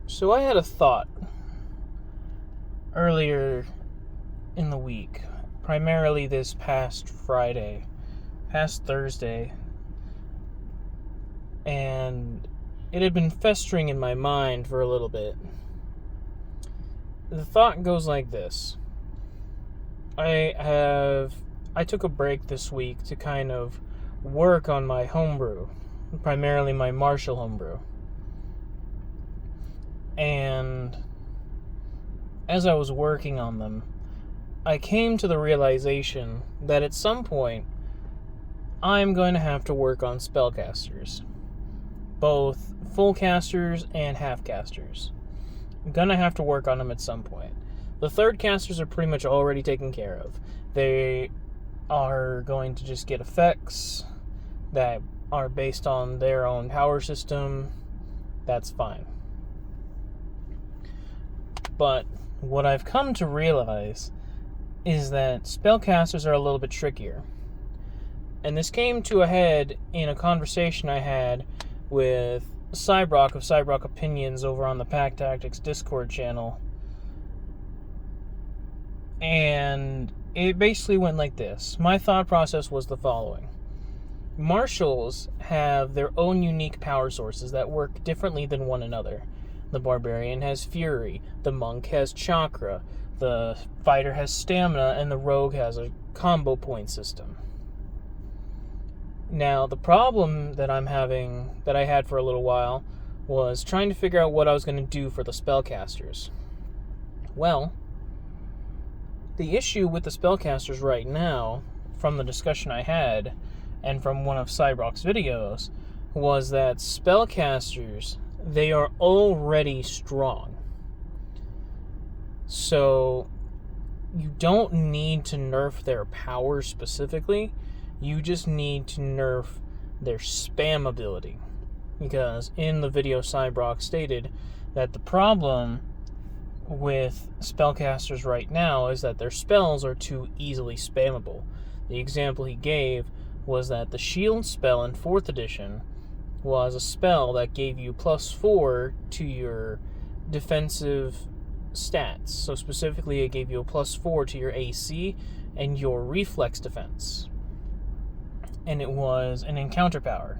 So I had a thought earlier in the week, primarily this past Thursday, and it had been festering in my mind for a little bit. The thought goes like this. I took a break this week to kind of work on my homebrew, primarily my Marshall homebrew. And as I was working on them, I came to the realization that at some point, I'm going to have to work on spellcasters. Both full casters and half casters. I'm going to have to work on them at some point. The third casters are pretty much already taken care of. They are going to just get effects that are based on their own power system. That's fine. But what I've come to realize is that spellcasters are a little bit trickier. And this came to a head in a conversation I had with Cybrock of Cybrock Opinions over on the Pack Tactics Discord channel. And it basically went like this. My thought process was the following. Marshals have their own unique power sources that work differently than one another. The Barbarian has Fury, the Monk has Chakra, the Fighter has Stamina, and the Rogue has a combo point system. Now, the problem that I had for a little while, was trying to figure out what I was going to do for the spellcasters. Well, the issue with the spellcasters right now, from the discussion I had, and from one of Cybrock's videos, was that spellcasters, they are already strong. So, you don't need to nerf their power specifically. You just need to nerf their spam ability. Because in the video, Cybrock stated that the problem with spellcasters right now is that their spells are too easily spammable. The example he gave was that the shield spell in 4th edition was a spell that gave you +4 to your defensive stats. So specifically, it gave you a +4 to your AC and your reflex defense. And it was an encounter power.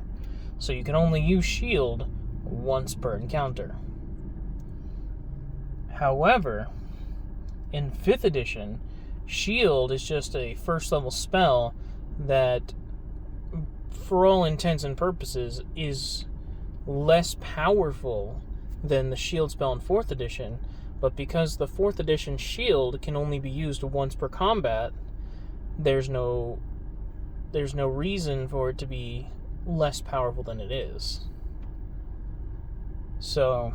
So you can only use shield once per encounter. However, in 5th edition, shield is just a first level spell that, for all intents and purposes, is less powerful than the shield spell in 4th edition, but because the 4th edition shield can only be used once per combat, there's no reason for it to be less powerful than it is. So,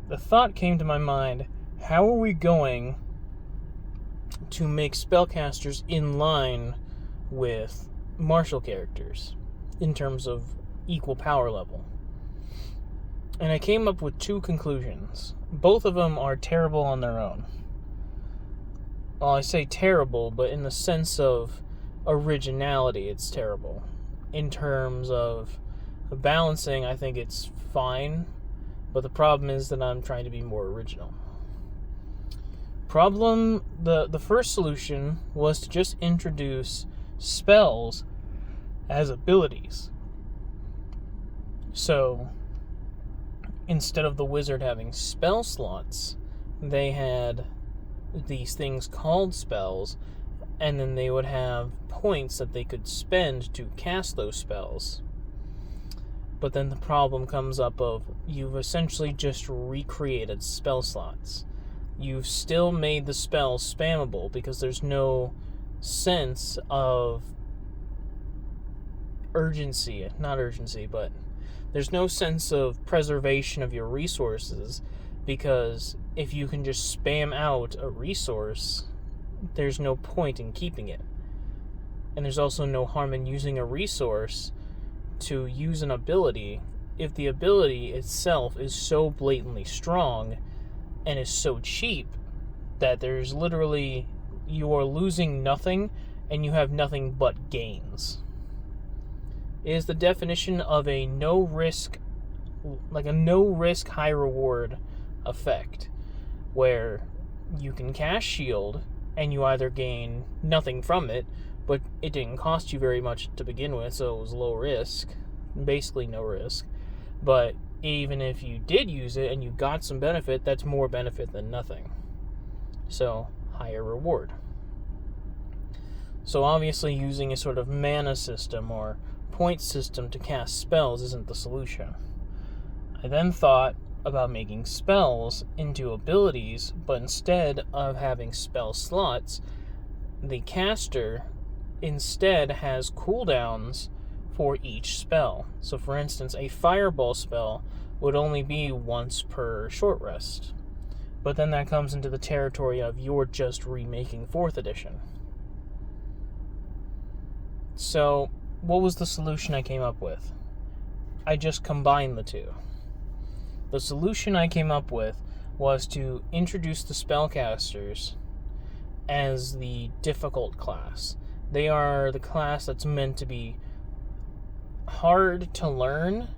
the thought came to my mind, how are we going to make spellcasters in line with martial characters in terms of equal power level? And I came up with 2 conclusions. Both of them are terrible on their own. Well, I say terrible, but in the sense of originality, it's terrible. In terms of balancing, I think it's fine, but the problem is that I'm trying to be more original. The first solution was to just introduce spells as abilities. So, instead of the wizard having spell slots, they had these things called spells, and then they would have points that they could spend to cast those spells. But then the problem comes up of, you've essentially just recreated spell slots. You've still made the spells spammable because there's no sense of but there's no sense of preservation of your resources, because if you can just spam out a resource, there's no point in keeping it. And there's also no harm in using a resource to use an ability if the ability itself is so blatantly strong and is so cheap that there's literally, you are losing nothing and you have nothing but gains. It is the definition of a no-risk, no risk, high reward effect, where you can cast shield and you either gain nothing from it, but it didn't cost you very much to begin with, so it was low risk, basically no risk. But even if you did use it and you got some benefit, that's more benefit than nothing. So, higher reward. So obviously using a sort of mana system or point system to cast spells isn't the solution. I then thought about making spells into abilities, but instead of having spell slots, the caster instead has cooldowns for each spell. So for instance, a fireball spell would only be once per short rest. But then that comes into the territory of you're just remaking 4th edition. So, what was the solution I came up with? I just combined the two. The solution I came up with was to introduce the Spellcasters as the difficult class. They are the class that's meant to be hard to learn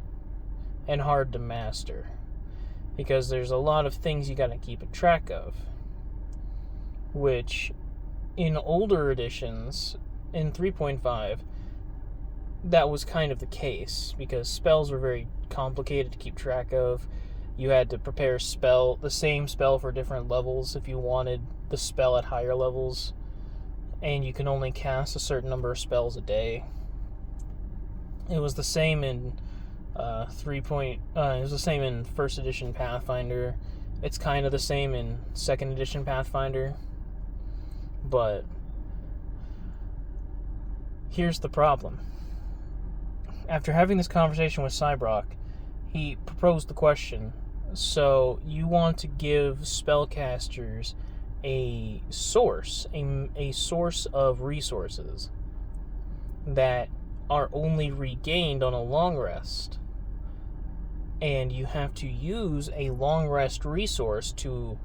and hard to master, because there's a lot of things you gotta keep a track of, which in older editions, in 3.5, that was kind of the case, because spells were very complicated to keep track of. You had to prepare the same spell for different levels if you wanted the spell at higher levels, and you can only cast a certain number of spells a day. It was the same in it was the same in 1st edition Pathfinder. It's kind of the same in 2nd edition Pathfinder. But here's the problem. After having this conversation with Cybrock, he proposed the question, so you want to give spellcasters a source of resources that are only regained on a long rest, and you have to use a long rest resource to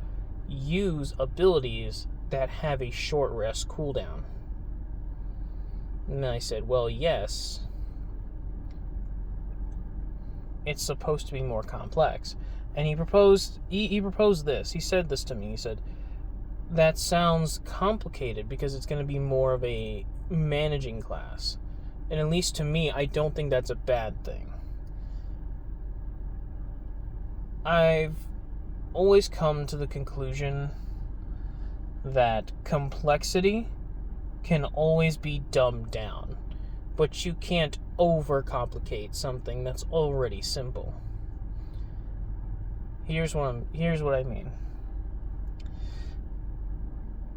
use abilities that have a short rest cooldown. And I said, well, yes, it's supposed to be more complex. And he proposed this. He said this to me. He said, that sounds complicated because it's going to be more of a managing class. And at least to me, I don't think that's a bad thing. I've always come to the conclusion that complexity can always be dumbed down, but you can't overcomplicate something that's already simple. Here's what I mean.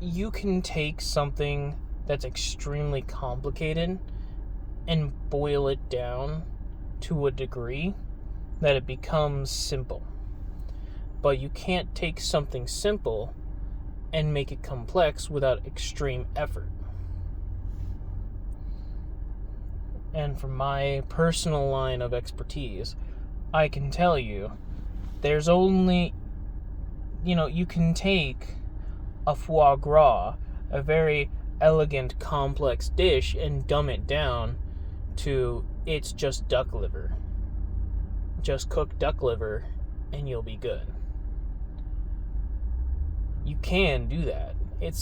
You can take something that's extremely complicated and boil it down to a degree that it becomes simple. But you can't take something simple and make it complex without extreme effort. And from my personal line of expertise, I can tell you, there's only, you can take a foie gras, a very elegant, complex dish, and dumb it down to it's just duck liver. Just cook duck liver and you'll be good. You can do that. It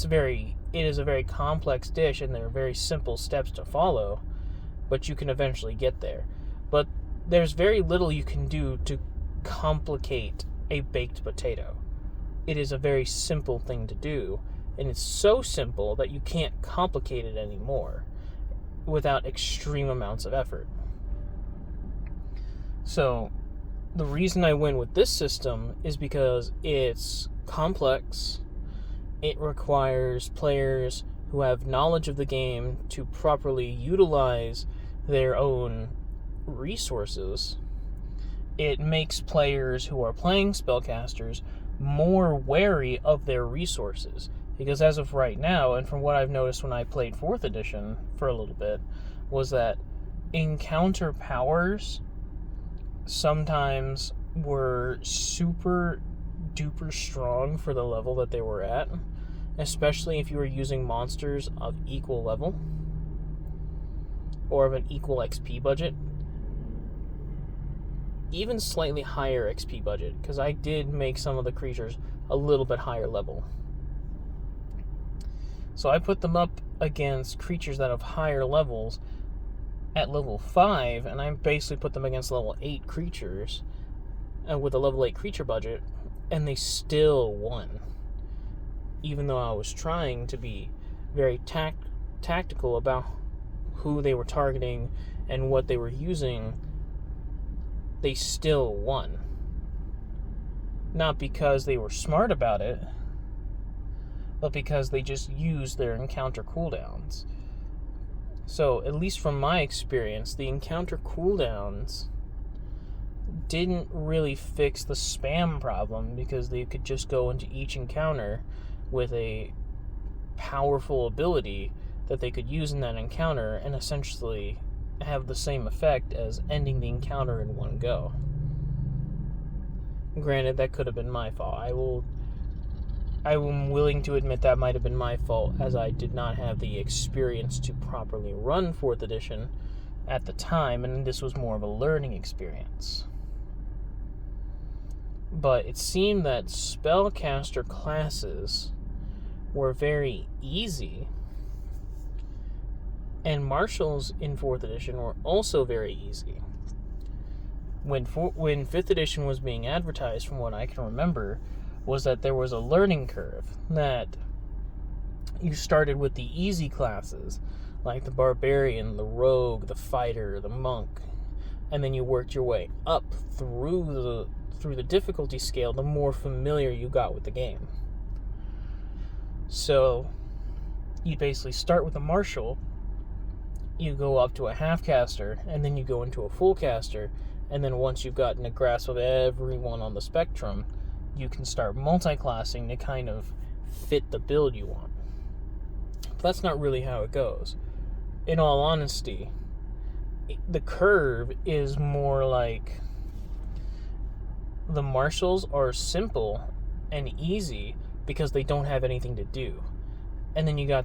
is a very complex dish, and there are very simple steps to follow, but you can eventually get there. But there's very little you can do to complicate a baked potato. It is a very simple thing to do, and it's so simple that you can't complicate it anymore without extreme amounts of effort. So the reason I went with this system is because it's complex. It requires players who have knowledge of the game to properly utilize their own resources. It makes players who are playing Spellcasters more wary of their resources, because as of right now, and from what I've noticed when I played 4th edition for a little bit, was that encounter powers sometimes were super duper strong for the level that they were at, especially if you were using monsters of equal level or of an equal XP budget. even slightly higher XP budget, because I did make some of the creatures a little bit higher level. So I put them up against creatures that have higher levels at level 5, and I basically put them against level 8 creatures with a level 8 creature budget, and they still won. Even though I was trying to be very tactical about who they were targeting and what they were using, they still won. Not because they were smart about it, but because they just used their encounter cooldowns. So, at least from my experience, the encounter cooldowns didn't really fix the spam problem, because they could just go into each encounter with a powerful ability that they could use in that encounter and essentially have the same effect as ending the encounter in one go. Granted, that could have been my fault. I am willing to admit that might have been my fault, as I did not have the experience to properly run 4th edition at the time, and this was more of a learning experience. But it seemed that spellcaster classes were very easy, and marshals in 4th edition were also very easy. When 5th edition was being advertised, from what I can remember, was that there was a learning curve, that you started with the easy classes, like the barbarian, the rogue, the fighter, the monk, and then you worked your way up through the difficulty scale the more familiar you got with the game. So you basically start with a marshal, you go up to a half caster, and then you go into a full caster, and then once you've gotten a grasp of everyone on the spectrum, you can start multi-classing to kind of fit the build you want. But that's not really how it goes. In all honesty, the curve is more like the marshals are simple and easy because they don't have anything to do. And then you got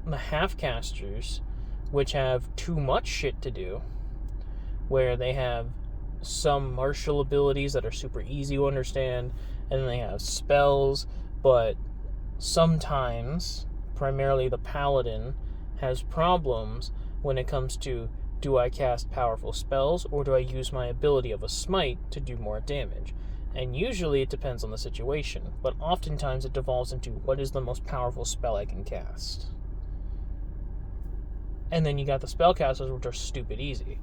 the half-casters, which have too much shit to do, where they have some martial abilities that are super easy to understand, and then they have spells, but sometimes, primarily the paladin, has problems when it comes to, do I cast powerful spells, or do I use my ability of a smite to do more damage? And usually it depends on the situation, but oftentimes it devolves into, what is the most powerful spell I can cast? And then you got the spellcasters, which are stupid easy,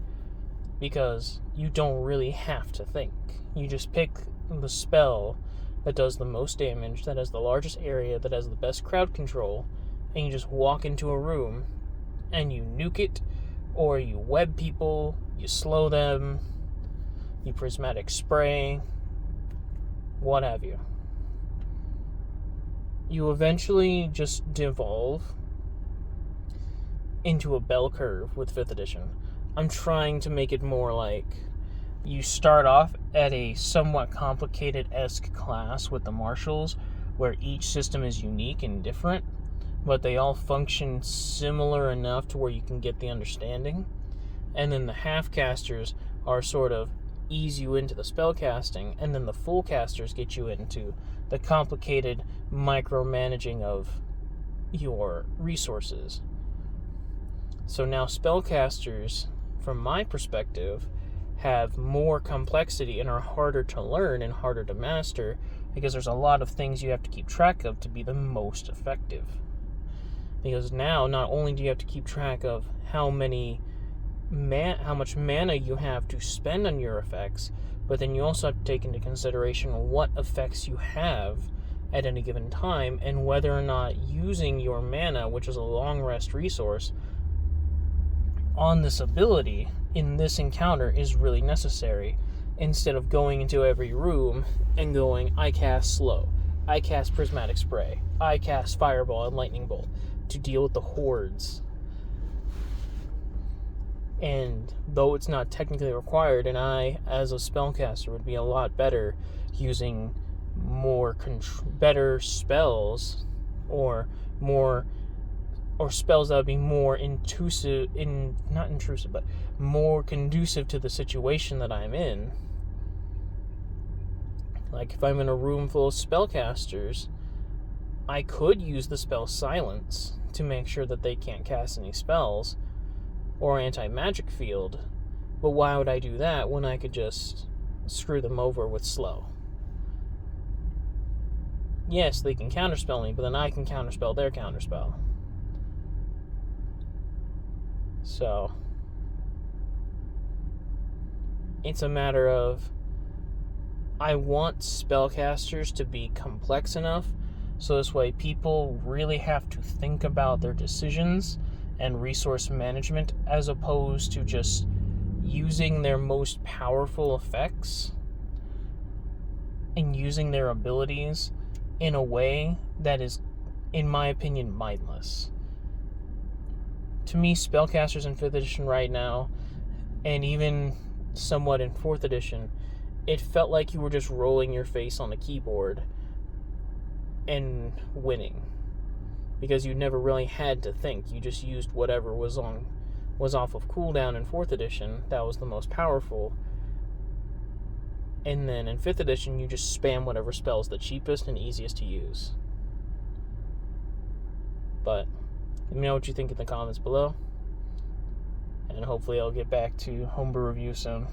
because you don't really have to think. You just pick the spell that does the most damage, that has the largest area, that has the best crowd control, and you just walk into a room and you nuke it, or you web people, you slow them, you prismatic spray, what have you. You eventually just devolve into a bell curve with 5th edition. I'm trying to make it more like you start off at a somewhat complicated-esque class with the marshals, where each system is unique and different, but they all function similar enough to where you can get the understanding. And then the half-casters are sort of ease you into the spellcasting, and then the full casters get you into the complicated micromanaging of your resources. So now spellcasters, from my perspective, have more complexity and are harder to learn and harder to master, because there's a lot of things you have to keep track of to be the most effective. Because now, not only do you have to keep track of how much mana you have to spend on your effects, but then you also have to take into consideration what effects you have at any given time, and whether or not using your mana, which is a long rest resource, on this ability in this encounter is really necessary, instead of going into every room and going, I cast slow, I cast prismatic spray, I cast fireball and lightning bolt to deal with the hordes. And though it's not technically required, and I, as a spellcaster, would be a lot better using better spells, or spells that would be more more conducive to the situation that I'm in, Like, if I'm in a room full of spellcasters, I could use the spell Silence to make sure that they can't cast any spells, or anti-magic field, but why would I do that when I could just screw them over with Slow? Yes, they can counterspell me, but then I can counterspell their counterspell. So, it's a matter of, I want spellcasters to be complex enough so this way people really have to think about their decisions and resource management as opposed to just using their most powerful effects and using their abilities in a way that is, in my opinion, mindless. To me, spellcasters in 5th edition right now, and even somewhat in 4th edition, it felt like you were just rolling your face on a keyboard and winning, because you never really had to think. You just used whatever was off of cooldown in 4th edition that was the most powerful, and then in 5th edition you just spam whatever spell's the cheapest and easiest to use. But let me know what you think in the comments below, and hopefully I'll get back to homebrew review soon.